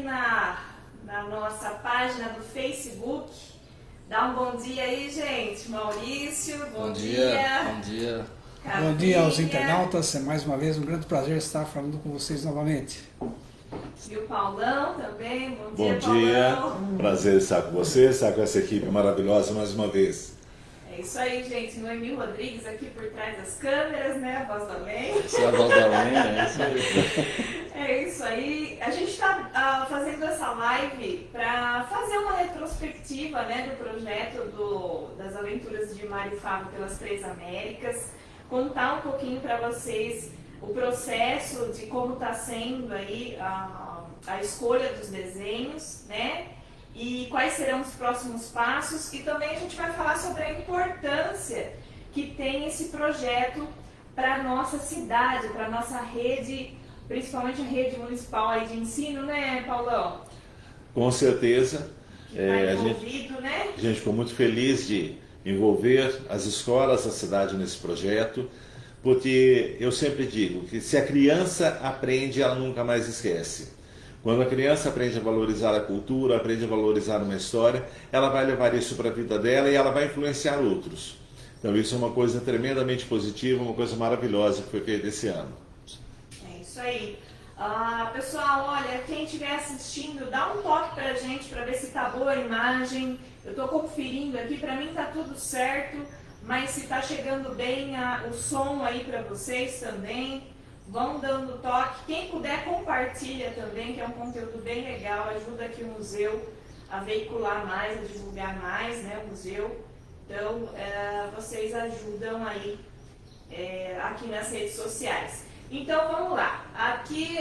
na nossa página do Facebook. Dá um bom dia aí, gente. Maurício, bom dia. Bom dia. Cavinha. Bom dia aos internautas. É mais uma vez um grande prazer estar falando com vocês novamente. E o Paulão também. Bom Bom dia, Paulão. Prazer estar com você, estar com essa equipe maravilhosa mais uma vez. É isso aí, gente. Noemi Rodrigues aqui por trás das câmeras, né? A voz da lei. Essa é a voz da lei, é isso aí. É isso aí. A gente está fazendo essa live para fazer uma retrospectiva, né, do projeto das aventuras de Mário Fava pelas Três Américas, contar um pouquinho para vocês o processo de como está sendo aí a escolha dos desenhos, né? E quais serão os próximos passos, e também a gente vai falar sobre a importância que tem esse projeto para a nossa cidade, para a nossa rede, principalmente a rede municipal aí de ensino, né, Paulão? Com certeza. Que tá envolvido, né? A gente ficou muito feliz de envolver as escolas da cidade nesse projeto, porque eu sempre digo que se a criança aprende, ela nunca mais esquece. Quando a criança aprende a valorizar a cultura, aprende a valorizar uma história, ela vai levar isso para a vida dela e ela vai influenciar outros. Então isso é uma coisa tremendamente positiva, uma coisa maravilhosa que foi feita esse ano. É isso aí. Pessoal, olha, quem estiver assistindo, dá um toque pra gente para ver se tá boa a imagem. Eu estou conferindo aqui, para mim tá tudo certo, mas se tá chegando bem o som aí para vocês também. Vão dando toque. Quem puder, compartilha também, que é um conteúdo bem legal, ajuda aqui o museu a veicular mais, a divulgar mais, né, o museu. Então, vocês ajudam aí aqui nas redes sociais. Então, vamos lá. Aqui,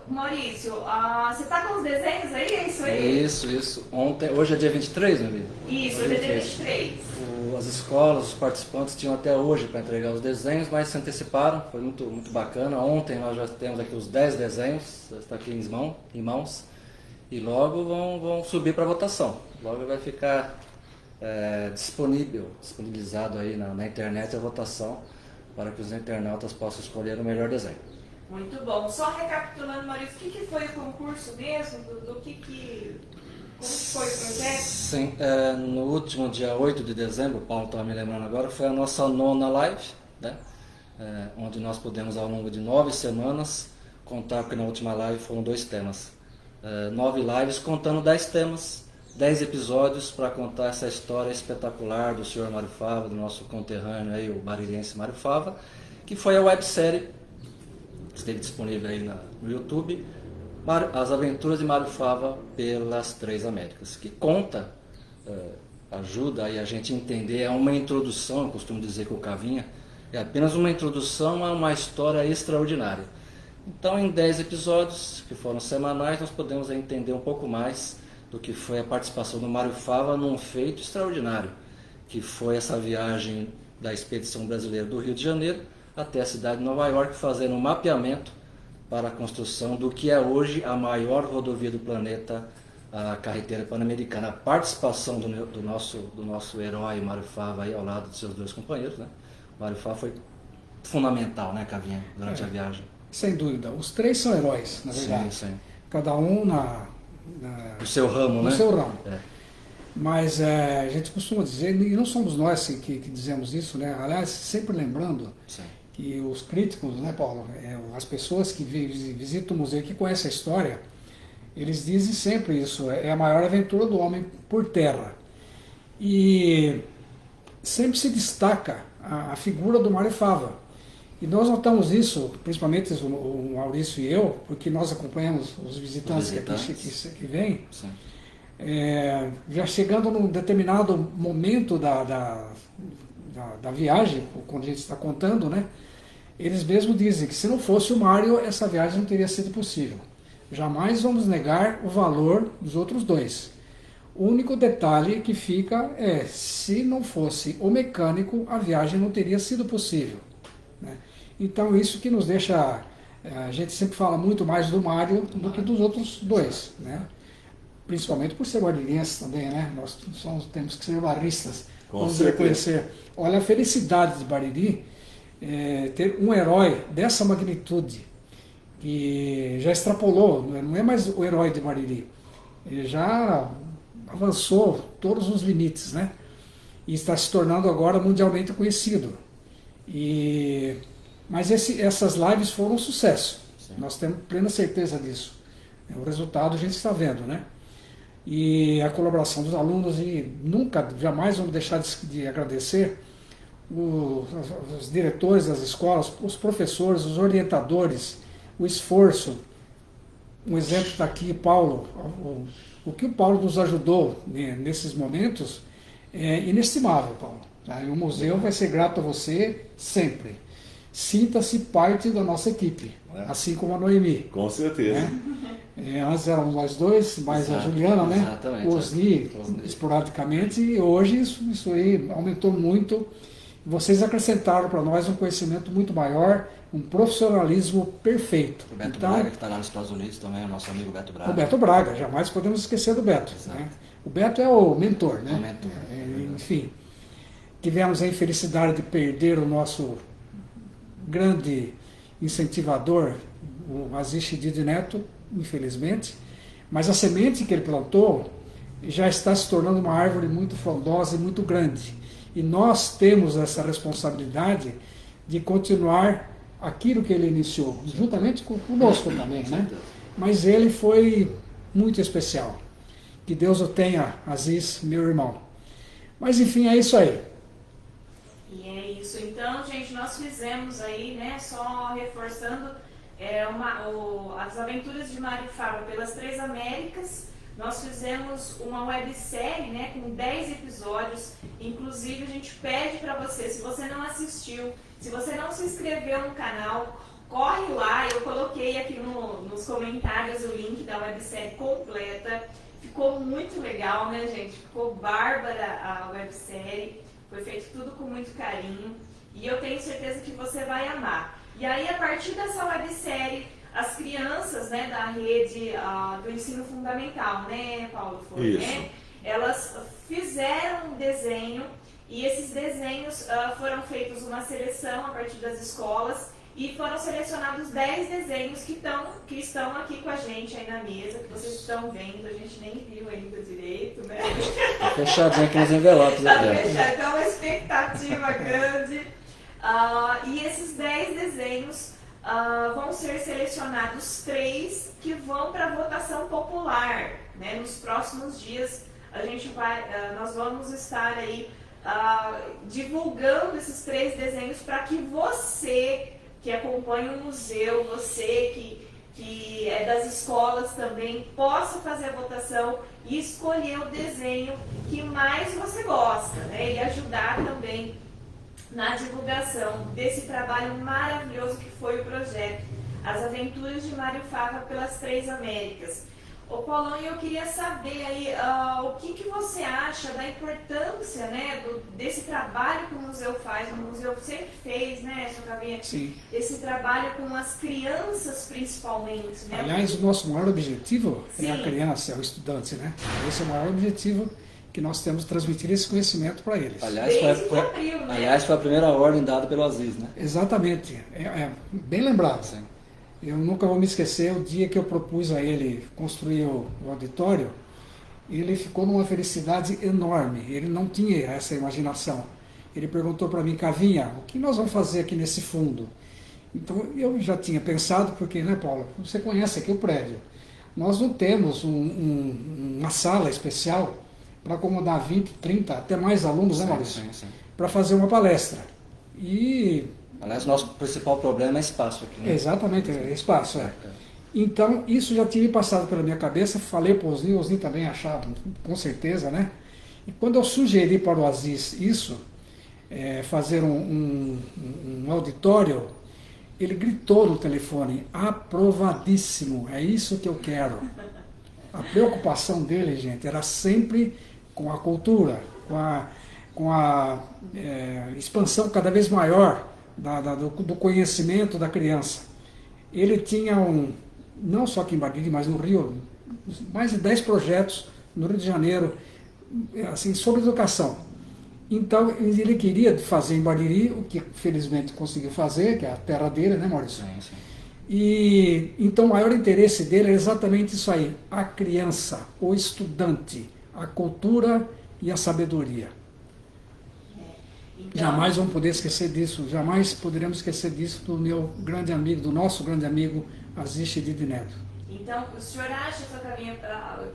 Maurício, você está com os desenhos aí? É isso aí? Isso. Hoje é dia 23, meu amigo? Isso, hoje é dia 23. As escolas, os participantes tinham até hoje para entregar os desenhos, mas se anteciparam, foi muito, muito bacana. Ontem nós já temos aqui os 10 desenhos, está aqui em mãos, e logo vão subir para votação. Logo vai ficar disponibilizado aí na internet a votação, para que os internautas possam escolher o melhor desenho. Muito bom. Só recapitulando, Maurício, o que foi o concurso mesmo? Como foi o projeto? Sim, no último dia 8 de dezembro, o Paulo estava me lembrando agora, foi a nossa 9ª live, né? Onde nós pudemos, ao longo de 9 semanas, contar, porque na última live foram 2 temas. 9 lives contando 10 temas, 10 episódios para contar essa história espetacular do senhor Mário Fava, do nosso conterrâneo aí, o baririense Mário Fava, que foi a websérie que esteve disponível aí no YouTube, As Aventuras de Mário Fava pelas Três Américas, que conta, ajuda aí a gente a entender, é uma introdução, eu costumo dizer com o Cavinha, é apenas uma introdução a uma história extraordinária. Então, em 10 episódios, que foram semanais, nós podemos entender um pouco mais do que foi a participação do Mário Fava num feito extraordinário, que foi essa viagem da Expedição Brasileira do Rio de Janeiro até a cidade de Nova York, fazendo um mapeamento para a construção do que é hoje a maior rodovia do planeta, a carretera pan-americana. A participação do nosso herói Mário Fava aí ao lado de seus 2 companheiros, né? O Mário Fava foi fundamental, né, Cavinha, durante a viagem. Sem dúvida. Os 3 são heróis, na verdade. Sim. Cada um O seu ramo, né? No seu ramo. Mas a gente costuma dizer, e não somos nós que dizemos isso, né? Aliás, sempre lembrando que os críticos, né, Paulo, as pessoas que visitam o museu, que conhecem a história, eles dizem sempre isso, é a maior aventura do homem por terra. E sempre se destaca a figura do Mário Fava. E nós notamos isso, principalmente o Maurício e eu, porque nós acompanhamos os visitantes que vêm, já chegando num determinado momento da viagem, quando a gente está contando, né, eles mesmos dizem que se não fosse o Mário, essa viagem não teria sido possível. Jamais vamos negar o valor dos outros 2. O único detalhe que fica é, se não fosse o mecânico, a viagem não teria sido possível, né? Então isso que nos deixa, a gente sempre fala muito mais do Mário do que dos outros 2, né? Principalmente por ser guaririense também, né? Nós temos que ser bairristas, vamos reconhecer. Olha a felicidade de Bariri, ter um herói dessa magnitude, e já extrapolou, não é mais o herói de Bariri. Ele já avançou todos os limites, né? E está se tornando agora mundialmente conhecido. Mas essas lives foram um sucesso. Sim. Nós temos plena certeza disso. O resultado a gente está vendo, né? E a colaboração dos alunos, e nunca, jamais vamos deixar de agradecer os diretores das escolas, os professores, os orientadores, o esforço. Um exemplo está aqui, Paulo. O que o Paulo nos ajudou nesses momentos é inestimável, Paulo. E o museu vai ser grato a você sempre. Sinta-se parte da nossa equipe, assim como a Noemi. Com certeza. Antes éramos nós dois, mais a Juliana, né? Exatamente. O Osni, esporadicamente, e hoje isso aí aumentou muito. Vocês acrescentaram para nós um conhecimento muito maior, um profissionalismo perfeito. O Beto Então, Braga, que está lá nos Estados Unidos também, o nosso amigo Beto Braga. o Beto Braga, jamais podemos esquecer do Beto. Exato. Né? O Beto é o mentor, né? O mentor. Enfim, tivemos a infelicidade de perder o nosso grande incentivador, o Aziz Chedid Neto, infelizmente, mas a semente que ele plantou já está se tornando uma árvore muito frondosa e muito grande. E nós temos essa responsabilidade de continuar aquilo que ele iniciou, juntamente conosco também, né? Mas ele foi muito especial. Que Deus o tenha, Aziz, meu irmão. Mas enfim, é isso aí. E é isso. Então, gente, nós fizemos aí, né, só reforçando as aventuras de Mário Fava pelas Três Américas. Nós fizemos uma websérie, né, com 10 episódios. Inclusive, a gente pede para você, se você não assistiu, se você não se inscreveu no canal, corre lá. Eu coloquei aqui nos comentários o link da websérie completa. Ficou muito legal, né, gente? Ficou bárbara a websérie. Foi feito tudo com muito carinho. E eu tenho certeza que você vai amar. E aí, a partir dessa websérie, as crianças, né, da rede do ensino fundamental, né, Paulo? Foi, Isso. né? Elas fizeram um desenho e esses desenhos foram feitos uma seleção a partir das escolas e foram selecionados 10 desenhos que estão aqui com a gente aí na mesa, que vocês estão vendo, a gente nem viu ainda direito, né? Tá fechadinho aqui nos envelopes. Tá Aqui, ó. fechado, então uma expectativa grande. E esses 10 desenhos vão ser selecionados 3 que vão para votação popular, né? Nos próximos dias nós vamos estar aí divulgando esses 3 desenhos para que você que acompanha o museu, você que é das escolas também, possa fazer a votação e escolher o desenho que mais você gosta, né? E ajudar também na divulgação desse trabalho maravilhoso que foi o projeto As Aventuras de Mário Fava pelas Três Américas. Ô Paulão, eu queria saber aí o que você acha da importância, né, desse trabalho que o museu faz. O museu sempre fez, né, Sr. Cavinha? Sim. Esse trabalho com as crianças principalmente, né? Aliás, o nosso maior objetivo é a Sim. criança, é o estudante, né? Esse é o maior objetivo que nós temos de transmitir esse conhecimento para eles. Aliás, Desde abril, né? aliás, foi a primeira ordem dada pelo Aziz, né? Exatamente, bem lembrado. Sim. Eu nunca vou me esquecer o dia que eu propus a ele construir o auditório. Ele ficou numa felicidade enorme, ele não tinha essa imaginação. Ele perguntou para mim, Cavinha, o que nós vamos fazer aqui nesse fundo? Então eu já tinha pensado, porque, né, Paulo, você conhece aqui o prédio. Nós não temos uma sala especial para acomodar 20, 30, até mais alunos, né, Maurício? Sim. Para fazer uma palestra. E Aliás, nosso principal problema é espaço aqui, né? exatamente, é espaço. Então, isso já tinha passado pela minha cabeça, falei para o Osni também achava, com certeza, né? E quando eu sugeri para o Aziz isso, fazer um auditório, ele gritou no telefone, aprovadíssimo, é isso que eu quero. A preocupação dele, gente, era sempre com a cultura, com a expansão cada vez maior do conhecimento da criança. Ele tinha não só aqui em Bariri, mas no Rio, mais de 10 projetos no Rio de Janeiro, assim, sobre educação. Então, ele queria fazer em Bariri, o que felizmente conseguiu fazer, que é a terra dele, né, Maurício? Sim. E então o maior interesse dele é exatamente isso aí, a criança, o estudante, a cultura e a sabedoria. Então, Jamais vamos poder esquecer disso, jamais poderemos esquecer disso do meu grande amigo, do nosso grande amigo Aziz Chedid Neto. então, o senhor acha, só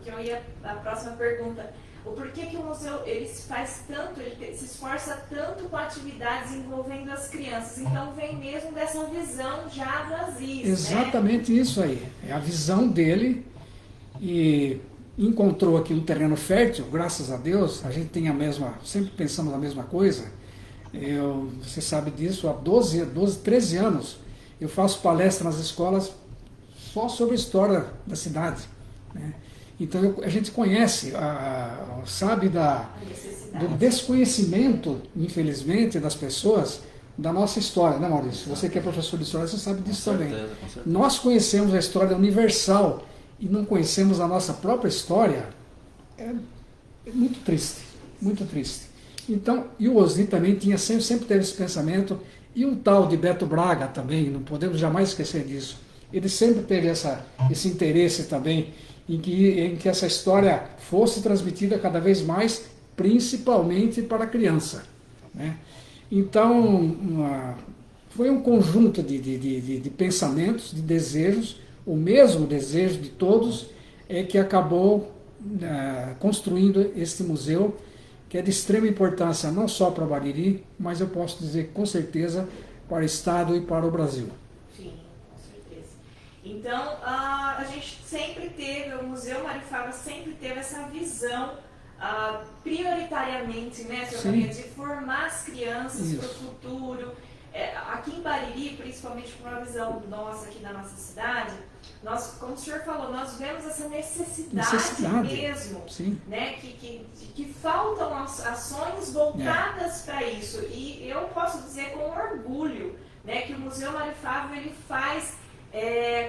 que eu ia a próxima pergunta, o porquê que o museu ele se faz tanto, ele se esforça tanto com atividades envolvendo as crianças? Então vem mesmo dessa visão já do Aziz, Exatamente isso aí, é a visão dele, e encontrou aqui um terreno fértil, graças a Deus, a gente tem a mesma, sempre pensamos a mesma coisa. Você sabe disso, há 13 anos eu faço palestra nas escolas só sobre a história da cidade, né? Então a gente conhece, sabe do desconhecimento, infelizmente, das pessoas da nossa história, né, Maurício? Você que é professor de história, você sabe disso também. Com certeza. Nós conhecemos a história universal e não conhecemos a nossa própria história. É muito triste, muito triste. Então, e o Osni também sempre teve esse pensamento, e um tal de Beto Braga também, não podemos jamais esquecer disso. Ele sempre teve esse interesse também em que essa história fosse transmitida cada vez mais, principalmente para a criança, né? Então, foi um conjunto de pensamentos, de desejos, o mesmo desejo de todos, que acabou construindo este museu, que é de extrema importância não só para Bariri, mas eu posso dizer com certeza para o Estado e para o Brasil. Sim, com certeza. Então, a gente sempre teve, o Museu Marifaba sempre teve essa visão, prioritariamente, né, senhor Caminha, de formar as crianças para o futuro. Aqui em Bariri, principalmente com uma visão nossa aqui da nossa cidade, nós, como o senhor falou, nós vemos essa necessidade mesmo, né, que faltam ações voltadas para isso. E eu posso dizer com orgulho, né, que o Museu Marifaba ele faz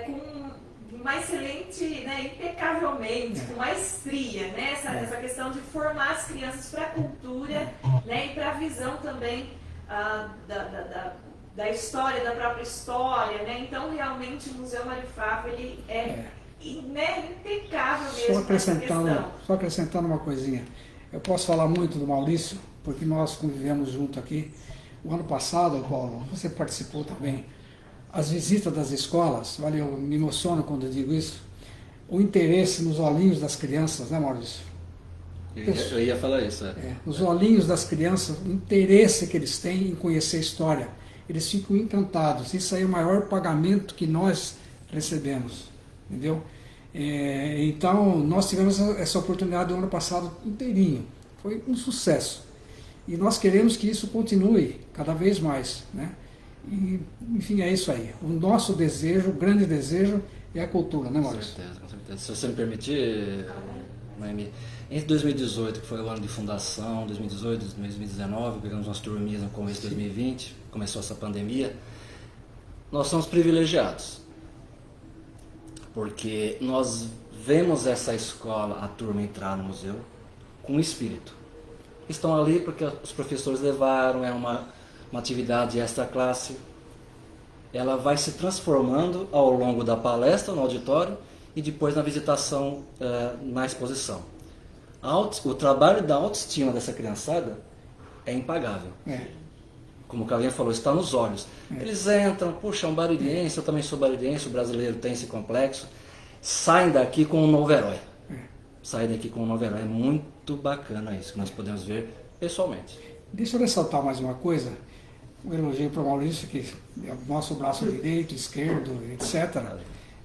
com uma excelente, né, impecavelmente, com maestria, né, essa questão de formar as crianças para a cultura, né, e para a visão também da história, da própria história, né? Então realmente o Museu Marifaba ele é impecável mesmo. Só acrescentando uma coisinha, eu posso falar muito do Maurício, porque nós convivemos junto aqui. O ano passado, Paulo, você participou também, as visitas das escolas, eu me emociono quando eu digo isso, o interesse nos olhinhos das crianças, né, Maurício? Eu ia falar isso. Os olhinhos das crianças, o interesse que eles têm em conhecer a história, eles ficam encantados. Isso aí é o maior pagamento que nós recebemos, entendeu? Então, nós tivemos essa oportunidade o ano passado inteirinho. Foi um sucesso. E nós queremos que isso continue cada vez mais, né? E, enfim, é isso aí. O nosso desejo, o grande desejo, é a cultura, né, Maurício? Com certeza. Se você me permitir, Noemi, entre 2018, que foi o ano de fundação, 2018, 2019, pegamos umas turminhas no começo de 2020, começou essa pandemia, nós somos privilegiados, porque nós vemos essa escola, a turma entrar no museu, com espírito. Estão ali porque os professores levaram, é uma atividade extra classe, ela vai se transformando ao longo da palestra no auditório e depois na visitação na exposição. O trabalho da autoestima dessa criançada é impagável. Como o Calinha falou, está nos olhos. Eles entram, puxa, um baririense, eu também sou baririense, o brasileiro tem esse complexo, saem daqui com um novo herói. Saem daqui com um novo herói. É muito bacana isso, que nós podemos ver pessoalmente. Deixa eu ressaltar mais uma coisa, um elogio para o Maurício, que é o nosso braço direito, esquerdo, etc.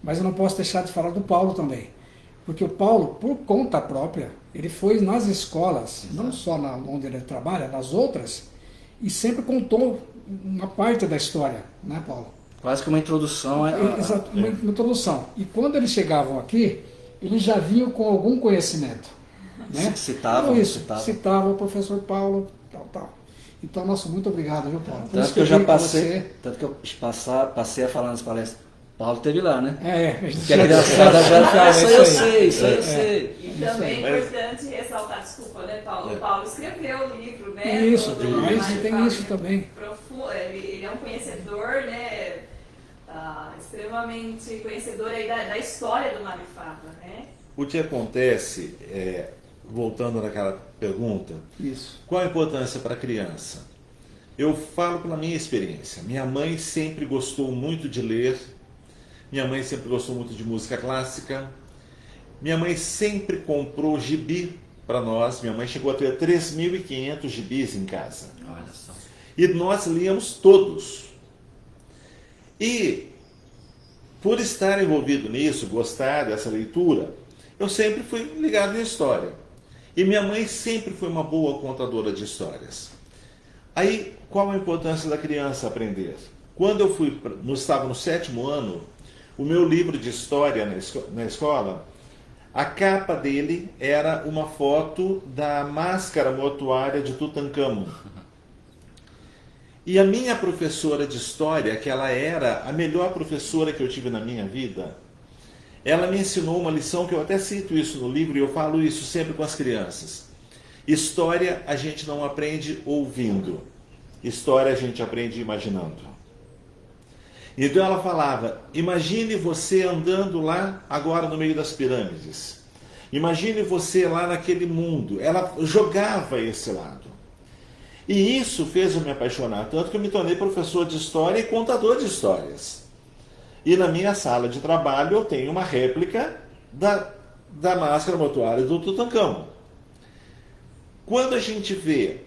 Mas eu não posso deixar de falar do Paulo também. Porque o Paulo, por conta própria, ele foi nas escolas, não só onde ele trabalha, nas outras, e sempre contou uma parte da história, né, Paulo? Quase que uma introdução. Exato, uma introdução. E quando eles chegavam aqui, eles já vinham com algum conhecimento, né? Citavam o professor Paulo, tal. Então, nosso muito obrigado, viu, Paulo? Tanto que eu já passei a falar nas palestras. Paulo esteve lá, né? A gente que a criançada já fala, isso eu sei. E também é importante ressaltar, desculpa, né, Paulo? O Paulo escreveu o livro, né? Isso, mas tem isso também. Ele é um conhecedor, né? extremamente conhecedora aí da história do Marifaba, né? O que acontece, voltando naquela pergunta, Isso. qual a importância para a criança? Eu falo pela minha experiência. Minha mãe sempre gostou muito de ler, minha mãe sempre gostou muito de música clássica, minha mãe sempre comprou gibi para nós, minha mãe chegou a ter 3.500 gibis em casa. Olha só. E nós líamos todos. E, por estar envolvido nisso, gostar dessa leitura, eu sempre fui ligado em história. E minha mãe sempre foi uma boa contadora de histórias. Aí, qual a importância da criança aprender? Quando eu estava no 7º ano, o meu livro de história na escola, a capa dele era uma foto da máscara mortuária de Tutancâmon. E a minha professora de história, que ela era a melhor professora que eu tive na minha vida, ela me ensinou uma lição que eu até cito isso no livro e eu falo isso sempre com as crianças. História a gente não aprende ouvindo. História a gente aprende imaginando. Então ela falava, imagine você andando lá agora no meio das pirâmides. Imagine você lá naquele mundo. Ela jogava esse lado. E isso fez eu me apaixonar tanto que eu me tornei professor de história e contador de histórias. E na minha sala de trabalho eu tenho uma réplica da máscara mortuária do Tutancâmon. Quando a gente vê,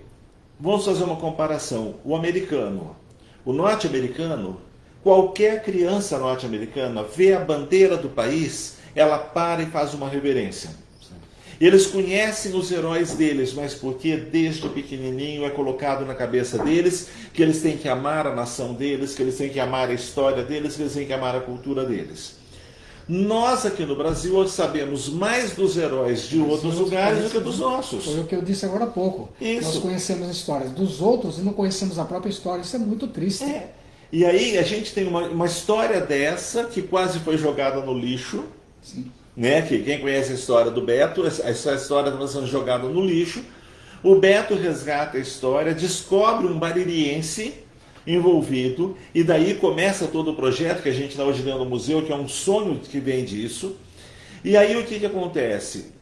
vamos fazer uma comparação, o americano, o norte-americano, qualquer criança norte-americana vê a bandeira do país, ela para e faz uma reverência. Eles conhecem os heróis deles, mas porque desde pequenininho é colocado na cabeça deles que eles têm que amar a nação deles, que eles têm que amar a história deles, que eles têm que amar a cultura deles. Nós aqui no Brasil hoje sabemos mais dos heróis de outros lugares do que dos nossos. Foi o que eu disse agora há pouco. Isso. Nós conhecemos a história dos outros e não conhecemos a própria história. Isso é muito triste. E aí a gente tem uma história dessa que quase foi jogada no lixo. Sim. Né? Que quem conhece a história do Beto, essa história estava sendo jogada no lixo. O Beto resgata a história, descobre um baririense envolvido, e daí começa todo o projeto que a gente está hoje dentro do museu, que é um sonho que vem disso. E aí o que acontece?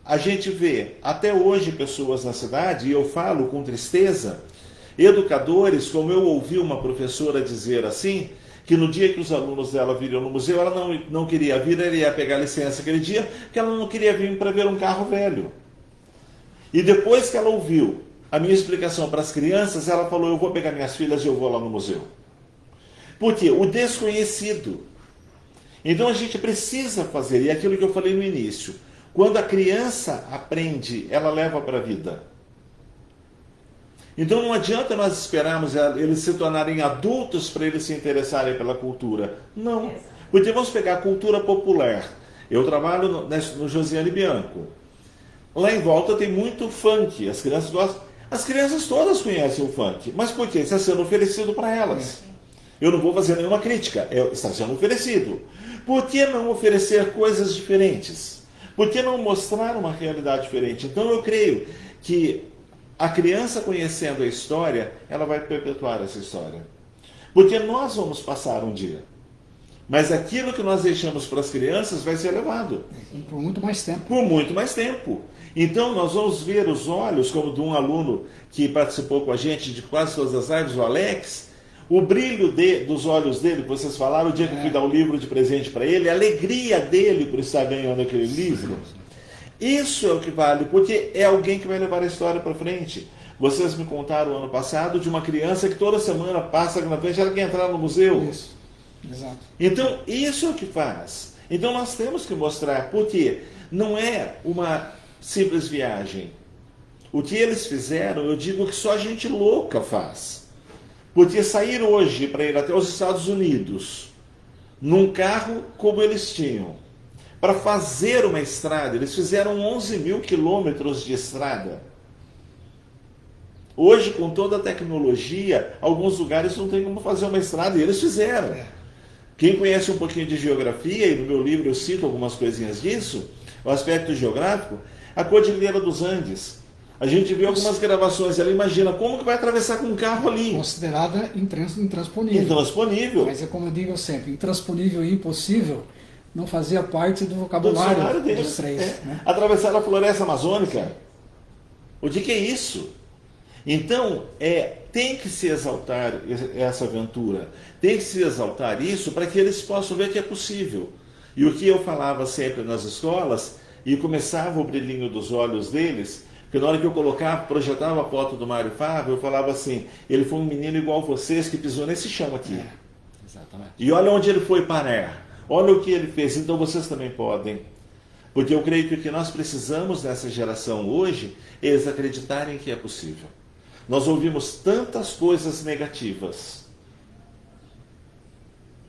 A gente vê até hoje pessoas na cidade, e eu falo com tristeza, educadores, como eu ouvi uma professora dizer assim, que no dia que os alunos dela viriam no museu, ela não queria vir, ela ia pegar licença aquele dia, porque ela não queria vir para ver um carro velho. E depois que ela ouviu a minha explicação para as crianças, ela falou, eu vou pegar minhas filhas e eu vou lá no museu. Por quê? O desconhecido. Então a gente precisa fazer, e é aquilo que eu falei no início, quando a criança aprende, ela leva para a vida. Então não adianta nós esperarmos eles se tornarem adultos para eles se interessarem pela cultura. Não. Porque vamos pegar a cultura popular. Eu trabalho no Josiane Bianco. Lá em volta tem muito funk. As crianças gostam. As crianças todas conhecem o funk. Mas por quê? Está sendo oferecido para elas. Eu não vou fazer nenhuma crítica. Está sendo oferecido. Por que não oferecer coisas diferentes? Por que não mostrar uma realidade diferente? Então eu creio que a criança conhecendo a história, ela vai perpetuar essa história. Porque nós vamos passar um dia. Mas aquilo que nós deixamos para as crianças vai ser levado. Por muito mais tempo. Por muito mais tempo. Então nós vamos ver os olhos, como de um aluno que participou com a gente de quase todas as lives, o Alex, o brilho dos olhos dele, que vocês falaram, o dia que eu fui dar um livro de presente para ele, a alegria dele por estar ganhando aquele livro. Isso é o que vale, porque é alguém que vai levar a história para frente. Vocês me contaram ano passado de uma criança que toda semana passa na frente, ela quer entrar no museu. Isso, exato. Então, isso é o que faz. Então nós temos que mostrar, porque não é uma simples viagem. O que eles fizeram, eu digo que só gente louca faz. Porque sair hoje para ir até os Estados Unidos, num carro como eles tinham, para fazer uma estrada, eles fizeram 11.000 quilômetros de estrada. Hoje, com toda a tecnologia, alguns lugares não tem como fazer uma estrada, e eles fizeram. Quem conhece um pouquinho de geografia, e no meu livro eu cito algumas coisinhas disso, o aspecto geográfico, a Cordilheira dos Andes. A gente vê algumas gravações ali, imagina como que vai atravessar com um carro ali. Considerada intransponível. Intransponível. Mas é como eu digo sempre, intransponível e impossível não fazia parte do vocabulário dos três. Né? Atravessar a floresta amazônica. O que é isso? Então, tem que se exaltar essa aventura, tem que se exaltar isso para que eles possam ver que é possível. E o que eu falava sempre nas escolas, e começava o brilhinho dos olhos deles, porque na hora que eu projetava a foto do Mário Fava, eu falava assim, ele foi um menino igual vocês que pisou nesse chão aqui. Exatamente. E olha onde ele foi parar, olha o que ele fez, então vocês também podem. Porque eu creio que o que nós precisamos nessa geração hoje é eles acreditarem que é possível. Nós ouvimos tantas coisas negativas.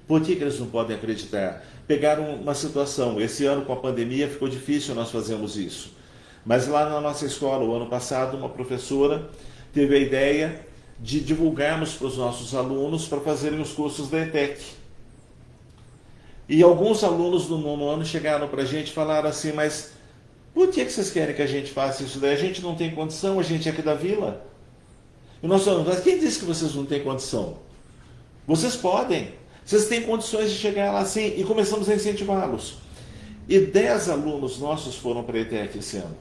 Por que eles não podem acreditar? Pegaram uma situação, esse ano com a pandemia ficou difícil nós fazermos isso. Mas lá na nossa escola, o ano passado, uma professora teve a ideia de divulgarmos para os nossos alunos para fazerem os cursos da ETEC. E alguns alunos do 9º ano chegaram para a gente e falaram assim, mas por que vocês querem que a gente faça isso daí? A gente não tem condição, a gente é aqui da vila. E nós falamos, mas quem disse que vocês não têm condição? Vocês podem. Vocês têm condições de chegar lá sim. E começamos a incentivá-los. E 10 alunos nossos foram para a ETEC esse ano.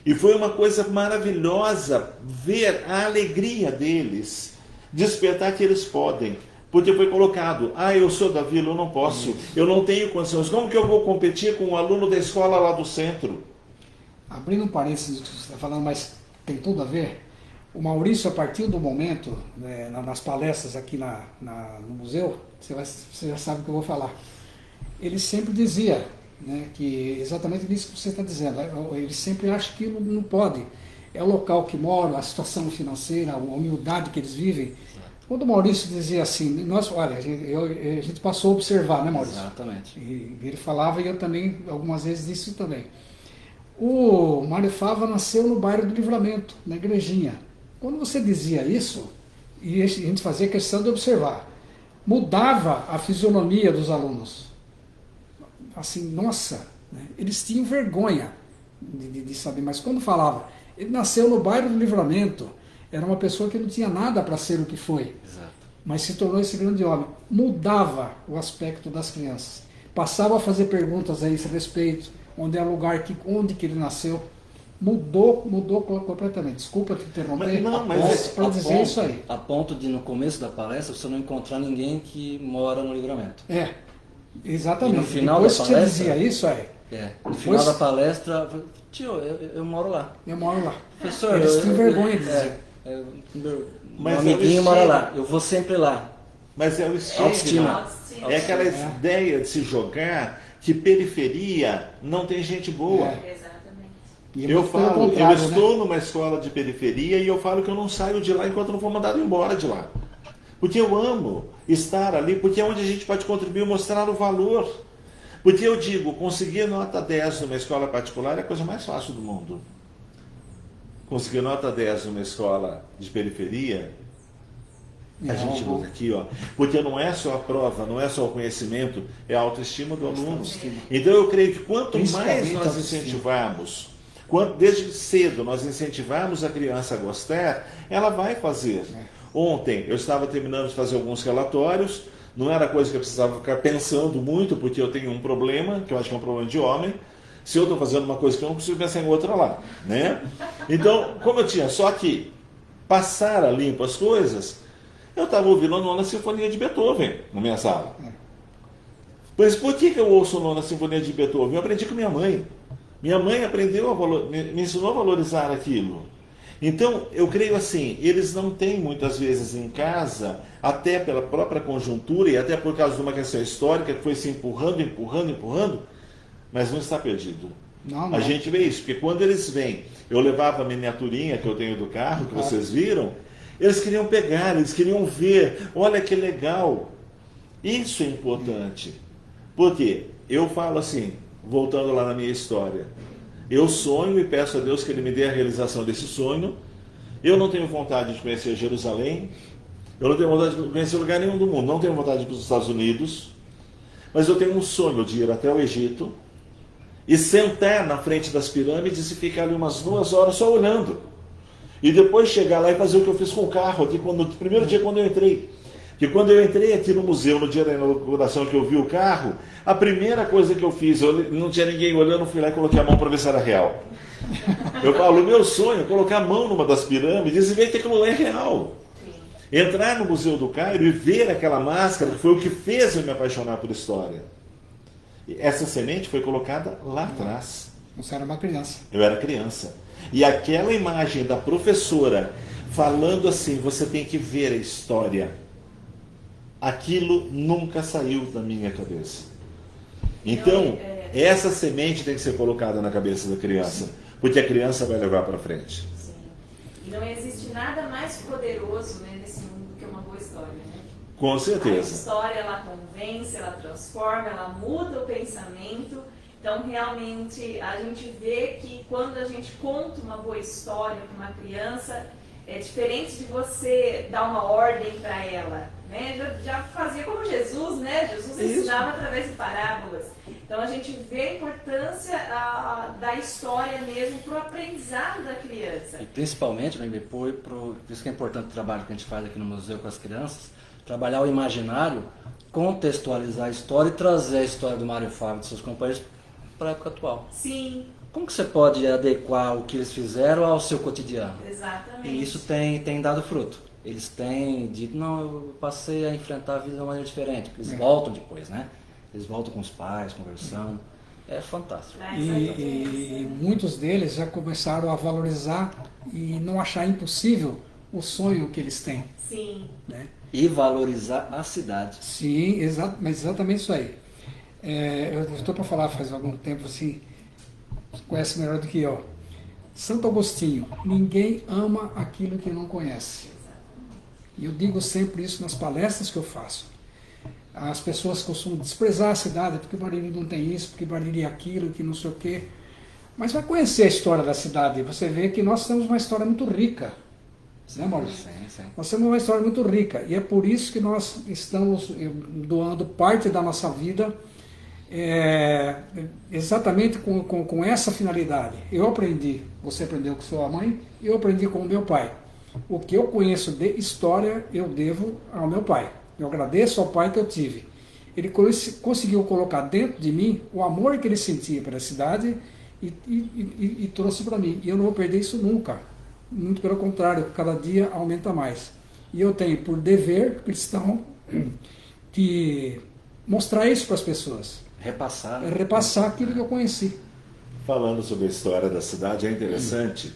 E foi uma coisa maravilhosa ver a alegria deles, despertar que eles podem. Porque foi colocado, eu sou da vila, eu não posso, eu não tenho condições. Como que eu vou competir com um aluno da escola lá do centro? Abrindo um parênteses do que você está falando, mas tem tudo a ver. O Maurício, a partir do momento, nas palestras aqui no museu, você já sabe o que eu vou falar. Ele sempre dizia, né, que exatamente isso que você está dizendo. Ele sempre acha que não pode. É o local que moram, a situação financeira, a humildade que eles vivem. Quando o Maurício dizia assim, olha, a gente passou a observar, né, Maurício? Exatamente. E ele falava, e eu também, algumas vezes, disse também. O Mário Fava nasceu no bairro do Livramento, na igrejinha. Quando você dizia isso, e a gente fazia questão de observar, mudava a fisionomia dos alunos. Assim, nossa, né? Eles tinham vergonha de saber, mas quando falava, ele nasceu no bairro do Livramento, era uma pessoa que não tinha nada para ser o que foi. Exato. Mas se tornou esse grande homem. Mudava o aspecto das crianças. Passava a fazer perguntas a esse respeito, onde é o lugar, onde que ele nasceu. Mudou completamente. Desculpa te interromper, mas para dizer isso aí. A ponto de, no começo da palestra, você não encontrar ninguém que mora no Livramento. Exatamente. E no final depois da que palestra, você dizia isso, no final da palestra, tio, eu moro lá. Eu moro lá. Professor, eles têm vergonha de dizer. Meu Mas amiguinho mora lá, eu vou sempre lá. Mas é o Autoestima. estigma. É aquela ideia de se jogar que periferia não tem gente boa. Eu falo, eu estou numa escola de periferia e eu falo que eu não saio de lá enquanto não for mandado embora de lá. Porque eu amo estar ali, porque é onde a gente pode contribuir, mostrar o valor. Porque eu digo, conseguir nota 10 numa escola particular é a coisa mais fácil do mundo. Conseguir nota 10 numa escola de periferia, a gente luta aqui, porque não é só a prova, não é só o conhecimento, é a autoestima do aluno. Então eu creio que quanto mais nós incentivarmos, desde cedo nós incentivarmos a criança a gostar, ela vai fazer. Ontem eu estava terminando de fazer alguns relatórios, não era coisa que eu precisava ficar pensando muito, porque eu tenho um problema, que eu acho que é um problema de homem. Se eu estou fazendo uma coisa que eu não consigo pensar em outra lá, né? Então, como eu tinha só que passar a limpo as coisas, eu estava ouvindo a 9ª Sinfonia de Beethoven na minha sala. Mas por que eu ouço a 9ª Sinfonia de Beethoven? Eu aprendi com minha mãe. Minha mãe aprendeu me ensinou a valorizar aquilo. Então, eu creio assim, eles não têm muitas vezes em casa, até pela própria conjuntura e até por causa de uma questão histórica que foi se empurrando, mas não está perdido. Não. A gente vê isso, porque quando eles vêm, eu levava a miniaturinha que eu tenho do carro, que vocês viram, eles queriam pegar, eles queriam ver, olha que legal. Isso é importante. Por quê? Eu falo assim, voltando lá na minha história, eu sonho e peço a Deus que Ele me dê a realização desse sonho. Eu não tenho vontade de conhecer Jerusalém, eu não tenho vontade de conhecer lugar nenhum do mundo, não tenho vontade de ir para os Estados Unidos, mas eu tenho um sonho de ir até o Egito e sentar na frente das pirâmides e ficar ali umas 2 horas só olhando. E depois chegar lá e fazer o que eu fiz com o carro, aqui, no primeiro dia quando eu entrei. Que quando eu entrei aqui no museu, no dia da inauguração que eu vi o carro, a primeira coisa que eu fiz, não tinha ninguém olhando, eu fui lá e coloquei a mão para ver se era real. Eu falo, o meu sonho é colocar a mão numa das pirâmides e ver que aquilo é real. Entrar no Museu do Cairo e ver aquela máscara, que foi o que fez eu me apaixonar por história. E essa semente foi colocada lá atrás. Você era uma criança. Eu era criança. E aquela imagem da professora falando assim, você tem que ver a história. Aquilo nunca saiu da minha cabeça. Então, essa semente tem que ser colocada na cabeça da criança, porque a criança vai levar para frente. Sim. E não existe nada mais poderoso, né, nesse mundo que uma boa história, né? Com certeza. A história, ela convence, ela transforma, ela muda o pensamento. Então, realmente, a gente vê que quando a gente conta uma boa história para uma criança, é diferente de você dar uma ordem para ela, né? Já fazia como Jesus, né? Jesus ensinava através de parábolas. Então, a gente vê a importância da história mesmo para o aprendizado da criança. E principalmente, né, por isso que é importante o trabalho que a gente faz aqui no museu com as crianças, trabalhar o imaginário, contextualizar a história e trazer a história do Mário Fábio e de seus companheiros para a época atual. Sim. Como que você pode adequar o que eles fizeram ao seu cotidiano? Exatamente. E isso tem dado fruto. Eles têm dito, não, eu passei a enfrentar a vida de uma maneira diferente. Porque eles voltam depois, né? Eles voltam com os pais, conversando. É fantástico. E muitos deles já começaram a valorizar e não achar impossível o sonho que eles têm. Sim. Né? E valorizar a cidade. Sim, mas exatamente isso aí. Eu estou para falar faz algum tempo assim, você conhece melhor do que eu. Santo Agostinho, ninguém ama aquilo que não conhece. E eu digo sempre isso nas palestras que eu faço. As pessoas costumam desprezar a cidade, porque Bariri não tem isso, porque Bariri é aquilo, que não sei o quê. Mas vai conhecer a história da cidade, você vê que nós temos uma história muito rica. Né, Maurício? Sim. Nós temos uma história muito rica, e é por isso que nós estamos doando parte da nossa vida exatamente com essa finalidade. Eu aprendi, você aprendeu com sua mãe, eu aprendi com o meu pai. O que eu conheço de história, eu devo ao meu pai. Eu agradeço ao pai que eu tive. Ele conseguiu colocar dentro de mim o amor que ele sentia pela cidade e trouxe para mim. E eu não vou perder isso nunca. Muito pelo contrário, cada dia aumenta mais. E eu tenho por dever cristão de mostrar isso para as pessoas. Repassar. Né? Repassar aquilo que eu conheci. Falando sobre a história da cidade, é interessante.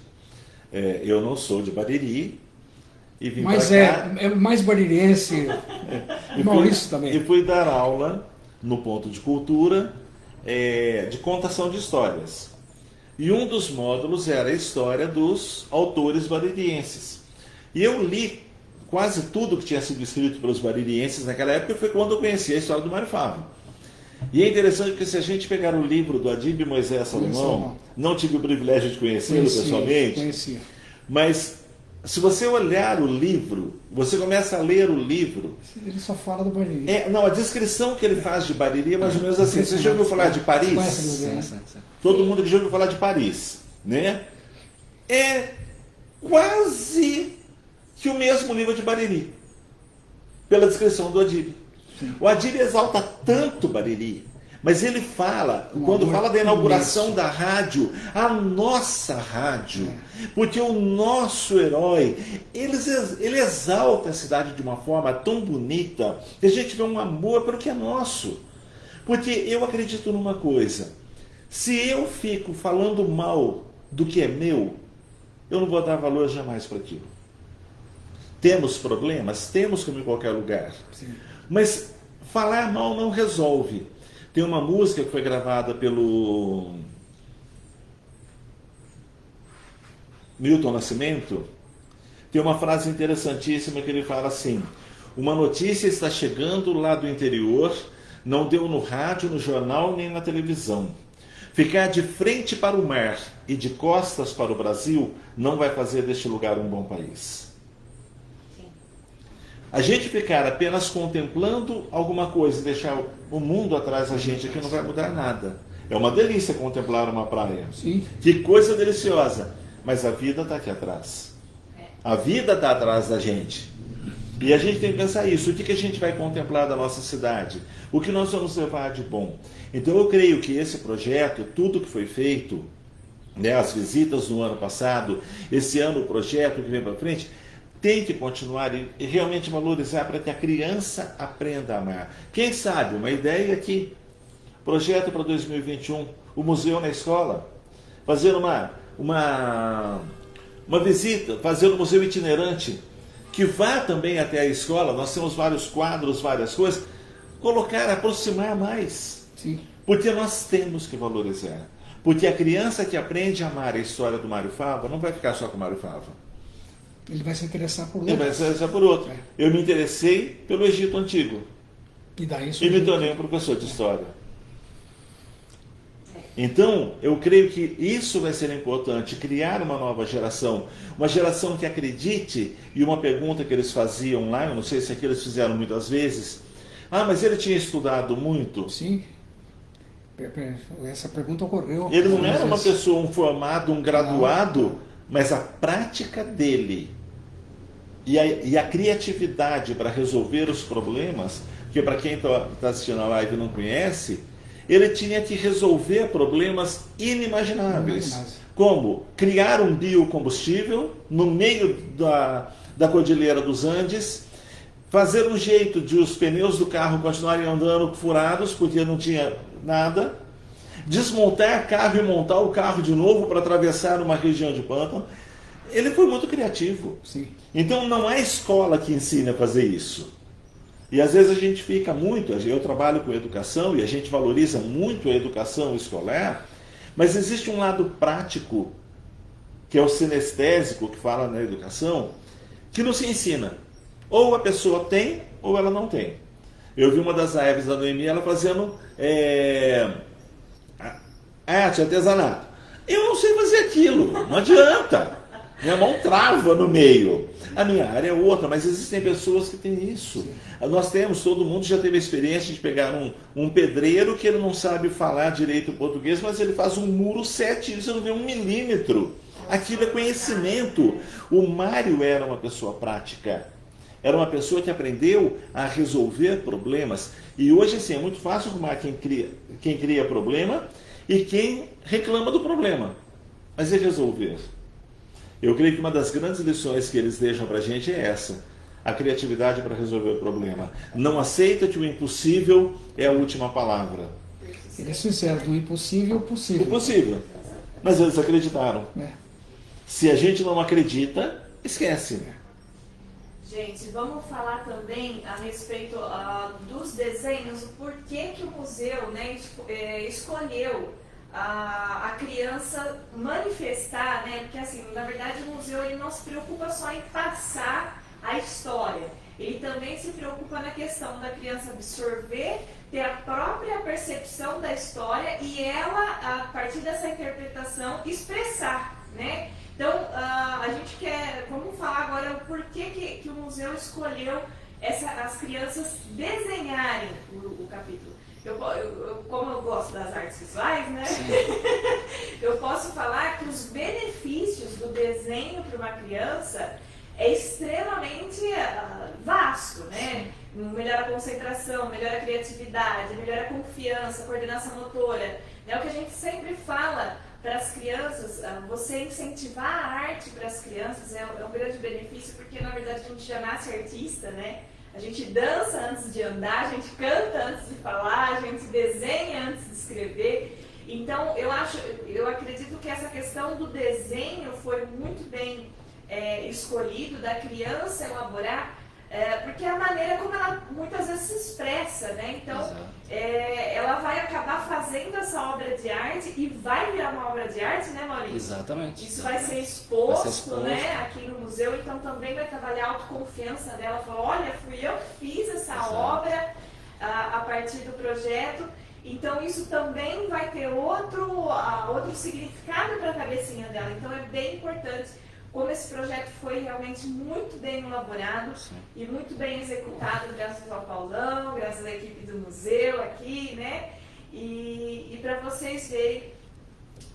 Eu não sou de Bariri e vim Mas para cá. é mais baririense. Maurício também. E fui dar aula no ponto de cultura de contação de histórias. E um dos módulos era a história dos autores baririenses. E eu li quase tudo que tinha sido escrito pelos baririenses naquela época, foi quando eu conheci a história do Mário Fábio. E é interessante porque se a gente pegar o livro do Adíbio Moisés Salomão, não tive o privilégio de conhecê-lo pessoalmente, Conhecia. mas se você olhar o livro, você começa a ler o livro. Ele só fala do Bariri. Não, a descrição que ele faz de Bariri é mais ou menos assim. Você já ouviu falar de Paris? Sim. Todo mundo que já ouviu falar de Paris, né? É quase que o mesmo livro de Bariri, pela descrição do Adíbio. O Adíbio exalta tanto Bariri, mas ele fala, quando fala da inauguração da rádio, a nossa rádio, porque o nosso herói, ele exalta a cidade de uma forma tão bonita, que a gente vê um amor pelo que é nosso. Porque eu acredito numa coisa, se eu fico falando mal do que é meu, eu não vou dar valor jamais para aquilo. Temos problemas? Temos como em qualquer lugar. Sim. Mas falar mal não resolve. Tem uma música que foi gravada pelo Milton Nascimento, tem uma frase interessantíssima que ele fala assim: uma notícia está chegando lá do interior, não deu no rádio, no jornal, nem na televisão. Ficar de frente para o mar e de costas para o Brasil não vai fazer deste lugar um bom país. A gente ficar apenas contemplando alguma coisa e deixar o mundo atrás da gente aqui não vai mudar nada. É uma delícia contemplar uma praia. Sim. Que coisa deliciosa. Mas a vida está aqui atrás. A vida está atrás da gente. E a gente tem que pensar isso. O que a gente vai contemplar da nossa cidade? O que nós vamos levar de bom? Então eu creio que esse projeto, tudo que foi feito, né, as visitas no ano passado, esse ano o projeto que vem para frente, tem que continuar e realmente valorizar para que a criança aprenda a amar. Quem sabe, uma ideia aqui, projeto para 2021, o museu na escola, fazer uma visita, fazer um museu itinerante, que vá também até a escola, nós temos vários quadros, várias coisas, colocar, aproximar mais. Sim. Porque nós temos que valorizar. Porque a criança que aprende a amar a história do Mário Fava não vai ficar só com o Mário Fava. Ele vai se interessar por Ele outro. vai se interessar por outro. Eu me interessei pelo Egito Antigo. E daí E me tornei um professor de história. Então, eu creio que isso vai ser importante, criar uma nova geração. Uma geração que acredite, e uma pergunta que eles faziam lá, eu não sei se aqui eles fizeram muitas vezes, mas ele tinha estudado muito. Sim. Essa pergunta ocorreu. Ele não era uma vezes. pessoa, um formado, um graduado, mas a prática dele e a criatividade para resolver os problemas, que para quem está assistindo a live e não conhece, ele tinha que resolver problemas inimagináveis. Como criar um biocombustível no meio da Cordilheira dos Andes, fazer um jeito de os pneus do carro continuarem andando furados, porque não tinha nada, desmontar o carro e montar o carro de novo para atravessar uma região de pântano. Ele foi muito criativo. Sim. Então não é escola que ensina a fazer isso. E às vezes a gente fica muito, eu trabalho com educação e a gente valoriza muito a educação escolar, mas existe um lado prático, que é o sinestésico, que fala na educação, que não se ensina. Ou a pessoa tem, ou ela não tem. Eu vi uma das lives da Noemi, ela fazendo arte, artesanato. Eu não sei fazer aquilo, não adianta. Minha mão trava no meio. A minha área é outra, mas existem pessoas que têm isso. Nós temos, todo mundo já teve a experiência de pegar um pedreiro que ele não sabe falar direito o português, mas ele faz um muro certinho, você não vê 1 milímetro. Aquilo é conhecimento. O Mário era uma pessoa prática. Era uma pessoa que aprendeu a resolver problemas. E hoje, assim, é muito fácil arrumar quem cria problema e quem reclama do problema. Mas e resolver? Eu creio que uma das grandes lições que eles deixam para a gente é essa. A criatividade para resolver o problema. Não aceita que o impossível é a última palavra. Eles fizeram do impossível possível. O possível. Mas eles acreditaram. Se a gente não acredita, esquece. Gente, vamos falar também a respeito dos desenhos, o porquê que o museu, né, escolheu a criança manifestar, né, porque assim, na verdade o museu ele não se preocupa só em passar a história, ele também se preocupa na questão da criança absorver, ter a própria percepção da história e ela, a partir dessa interpretação, expressar, né? Então, a gente quer, vamos falar agora o porquê que o museu escolheu as crianças desenharem o capítulo. Como eu gosto das artes visuais, né? Eu posso falar que os benefícios do desenho para uma criança é extremamente vasto, né? Melhora a concentração, melhora a criatividade, melhora a confiança, a coordenação motora. É o que a gente sempre fala para as crianças, você incentivar a arte para as crianças é um grande benefício, porque na verdade a gente já nasce artista, né? A gente dança antes de andar, a gente canta antes de falar, a gente desenha antes de escrever. Então eu acredito que essa questão do desenho foi muito bem escolhido, da criança elaborar, porque é a maneira como ela muitas vezes se expressa, né? Então, ela vai acabar fazendo essa obra de arte e vai virar uma obra de arte, né, Maurício? Exatamente. Isso vai ser exposto, né, aqui no museu, então também vai trabalhar a autoconfiança dela, falar, olha, fui eu que fiz essa obra a partir do projeto. Então isso também vai ter outro significado para a cabecinha dela. Então é bem importante. Como esse projeto foi realmente muito bem elaborado e muito bem executado, graças ao Paulão, graças à equipe do museu aqui, né? e para vocês verem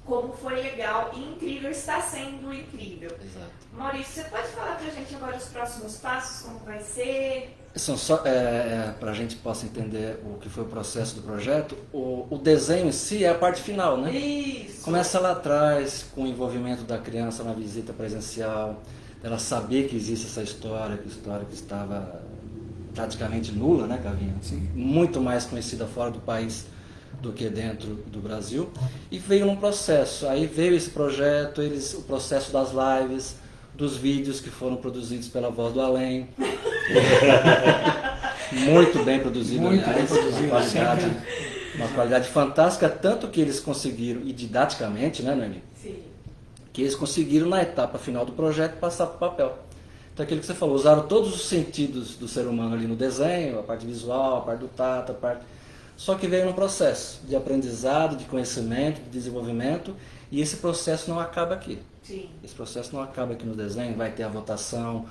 como foi legal e incrível, está sendo incrível. Exato. Maurício, você pode falar para a gente agora os próximos passos, como vai ser? São só para a gente possa entender o que foi o processo do projeto, o desenho em si é a parte final, né? Isso! Começa lá atrás, com o envolvimento da criança na visita presencial, ela saber que existe essa história que estava praticamente nula, né, Cavinha? Sim. Muito mais conhecida fora do país do que dentro do Brasil, e veio num processo. Aí veio esse projeto, o processo das lives, dos vídeos que foram produzidos pela Voz do Além. Muito bem produzido, Muito aliás, bem produzido, uma qualidade fantástica, tanto que eles conseguiram, e didaticamente, né, Noemi? Sim. Que eles conseguiram, na etapa final do projeto, passar para o papel. Então, aquilo que você falou, usaram todos os sentidos do ser humano ali no desenho, a parte visual, a parte do tato, a parte... Só que veio num processo de aprendizado, de conhecimento, de desenvolvimento, e esse processo não acaba aqui. Sim. Esse processo não acaba aqui no desenho, vai ter a votação,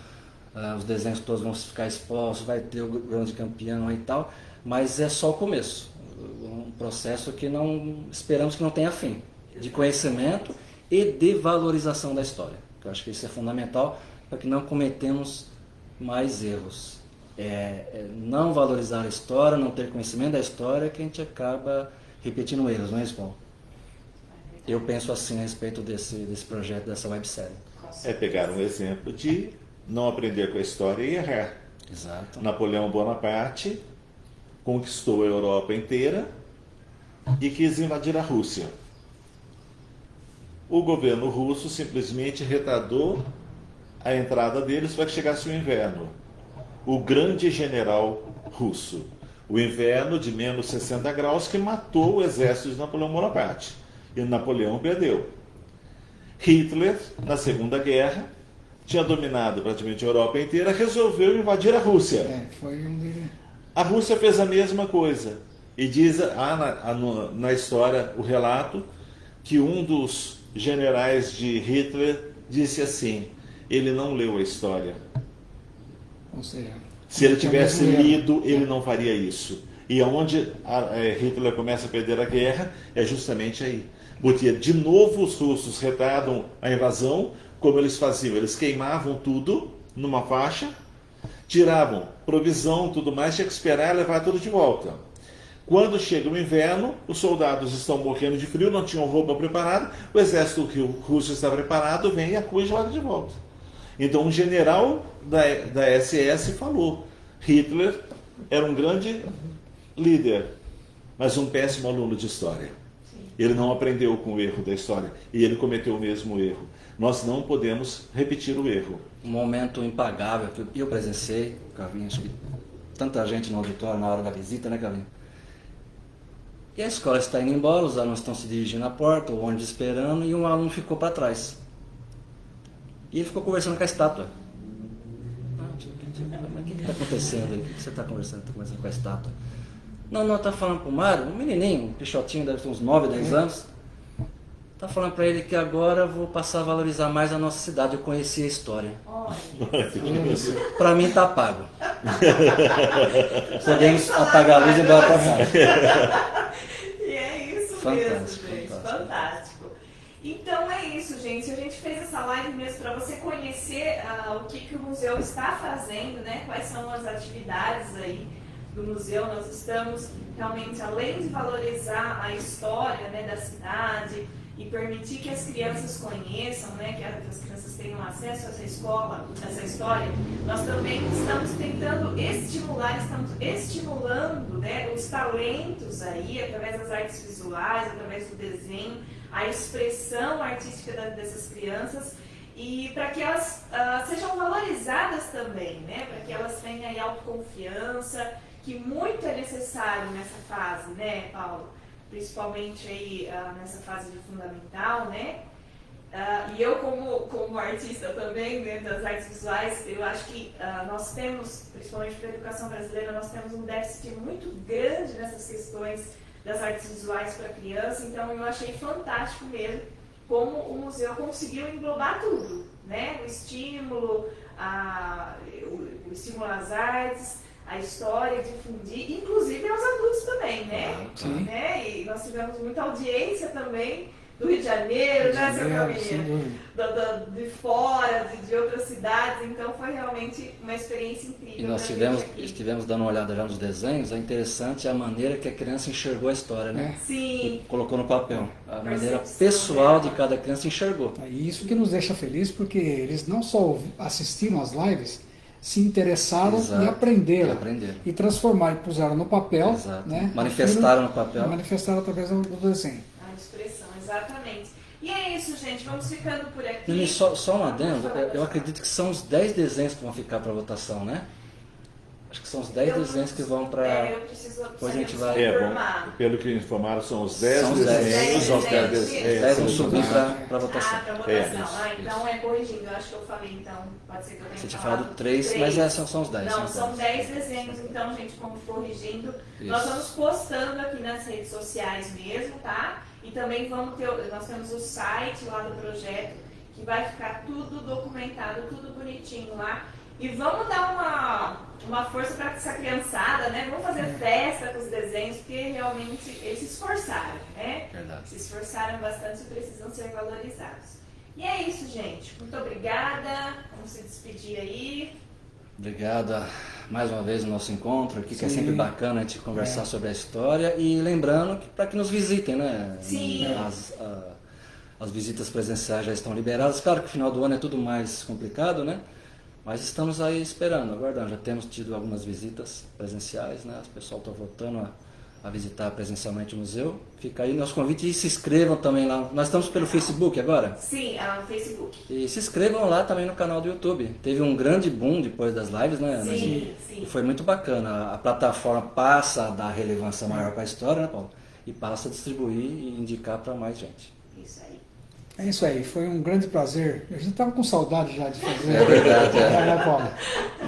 os desenhos todos vão ficar expostos, vai ter o grande campeão e tal, mas é só o começo. Um processo que esperamos que não tenha fim, de conhecimento e de valorização da história. Eu acho que isso é fundamental para que não cometemos mais erros. Não valorizar a história, não ter conhecimento da história, que a gente acaba repetindo erros, não é isso, Paulo? Eu penso assim a respeito desse projeto, dessa websérie. É pegar um exemplo de não aprender com a história e errar. Exato. Napoleão Bonaparte conquistou a Europa inteira e quis invadir a Rússia. O governo russo simplesmente retardou a entrada deles para que chegasse o inverno. O grande general russo. O inverno de menos 60 graus que matou o exército de Napoleão Bonaparte. E Napoleão perdeu. Hitler, na Segunda Guerra, tinha dominado praticamente a Europa inteira, resolveu invadir a Rússia. A Rússia fez a mesma coisa. E diz na história o relato que um dos generais de Hitler disse assim: ele não leu a história. Ou seja, se ele tivesse lido, ele não faria isso. E onde Hitler começa a perder a guerra é justamente aí. Porque de novo os russos retardam a invasão, como eles faziam. Eles queimavam tudo numa faixa, tiravam provisão, tudo mais, tinha que esperar e levar tudo de volta. Quando chega o inverno, os soldados estão morrendo de frio, não tinham roupa preparada, o exército russo está preparado, vem e acusa e joga de volta. Então um general da SS falou: Hitler era um grande líder, mas um péssimo aluno de história. Ele não aprendeu com o erro da história e ele cometeu o mesmo erro. Nós não podemos repetir o erro. Um momento impagável que eu presenciei, Carlinhos, acho que tanta gente no auditório na hora da visita, né, Carlinhos? E a escola está indo embora, os alunos estão se dirigindo à porta, o ônibus esperando, e um aluno ficou para trás. E ele ficou conversando com a estátua. O que está acontecendo aí? O que você está conversando? Está conversando com a estátua? Não, está falando para o Mário, um menininho, um pichotinho, deve ter uns 9, 10 anos. Está falando para ele que agora eu vou passar a valorizar mais a nossa cidade, eu conheci a história. Para mim está pago. Podemos apagar a luz e ir embora para casa. E é isso Fantástico, mesmo, gente. fantástico. Então é isso, gente. A gente fez essa live mesmo para você conhecer o que o museu está fazendo, né? Quais são as atividades aí do museu. Nós estamos realmente, além de valorizar a história, né, da cidade e permitir que as crianças conheçam, né, que as crianças tenham acesso a essa escola, essa história, nós também estamos tentando estimular, estamos estimulando, né, os talentos aí, através das artes visuais, através do desenho, a expressão artística dessas crianças, e para que elas sejam valorizadas também, né, para que elas tenham aí autoconfiança, que muito é necessário nessa fase, né, Paulo? Principalmente aí nessa fase de fundamental, né? E eu como artista também, né, das artes visuais, eu acho que nós temos, principalmente para a educação brasileira, nós temos um déficit muito grande nessas questões das artes visuais para a criança, então eu achei fantástico mesmo como o museu conseguiu englobar tudo, né? O estímulo às artes, a história, difundir, inclusive aos adultos também, né? Sim. Né? E nós tivemos muita audiência também do Rio de Janeiro, né, seu Sem família? dúvida. De fora, de outras cidades, então foi realmente uma experiência incrível. E nós pra tivemos, gente aqui. estivemos dando uma olhada já nos desenhos, é interessante a maneira que a criança enxergou a história, né? Sim, E colocou no papel. A maneira Percepção pessoal dela. de cada criança enxergou. E isso que nos deixa feliz, porque eles não só assistiram às lives, se interessaram Exato. e aprenderam. E aprenderam. E transformaram e puseram no papel. Exato. Né, Manifestaram no aquilo, papel. Manifestaram através do desenho. a expressão, exatamente. E é isso, gente, vamos ficando por aqui. Nini, só um adendo, eu acredito que são os 10 desenhos que vão ficar para votação, né? Acho que são os 10 desenhos que vão para... eu preciso Depois a gente vai- confirmar. Pelo que informaram, são os 10 São os 10 desenhos. Os 10 Os 10 vão subir para votação. Ah, para votação. É, Então é corrigindo, eu acho que eu falei, então, pode ser que eu tenha Você tinha falado falado 3, mas são os 10. Não, são 10 desenhos, então, gente, como corrigindo. Nós Isso. vamos postando aqui nas redes sociais mesmo, tá? E também nós temos o site lá do projeto, que vai ficar tudo documentado, tudo bonitinho lá. E vamos dar uma força para essa criançada, né? Vamos fazer festa com os desenhos, porque realmente eles se esforçaram, né? Verdade. Se esforçaram bastante e precisam ser valorizados. E é isso, gente. Muito obrigada. Vamos se despedir aí. Obrigado mais uma vez no nosso encontro aqui, que é Sim. sempre bacana a gente conversar sobre a história. E lembrando que para que nos visitem, né? Sim. As visitas presenciais já estão liberadas. Claro que o final do ano é tudo mais complicado, né? Mas estamos aí esperando, aguardando. Já temos tido algumas visitas presenciais, né? O pessoal está voltando a visitar presencialmente o museu. Fica aí nosso convite e se inscrevam também lá. Nós estamos pelo Facebook agora. Sim, no Facebook. E se inscrevam lá também no canal do YouTube. Teve um grande boom depois das lives, né? Sim, E sim. foi muito bacana. A plataforma passa a dar relevância maior para a história, né, Paulo? E passa a distribuir e indicar para mais gente. Isso aí. É isso aí, foi um grande prazer. A gente estava com saudade já de fazer. É verdade, é. Né, Paulo?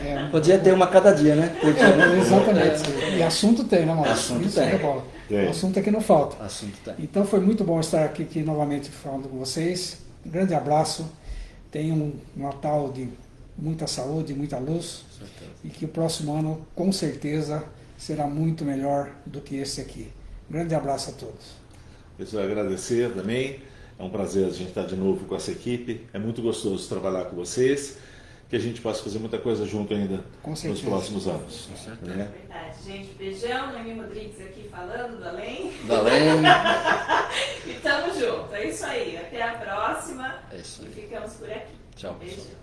É, Podia ter uma cada dia, né? Por dia, né? exatamente. E assunto tem, né, Maurício? Assunto Isso, tem. né, Paulo? Tem. O assunto é que não falta. Assunto tem. Então foi muito bom estar aqui novamente falando com vocês. Um grande abraço. Tenham um Natal de muita saúde, muita luz. Com certeza. E que o próximo ano, com certeza, será muito melhor do que esse aqui. Um grande abraço a todos. Pessoal, agradecer também. É um prazer a gente estar de novo com essa equipe. É muito gostoso trabalhar com vocês. Que a gente possa fazer muita coisa junto ainda Com nos certeza. próximos anos. Com certeza. Né? Verdade. Gente, beijão. Noemi Rodrigues aqui falando do Além. Valeu. E tamo junto. É isso aí. Até a próxima. É isso E aí. ficamos por aqui. Tchau, Beijo. pessoal.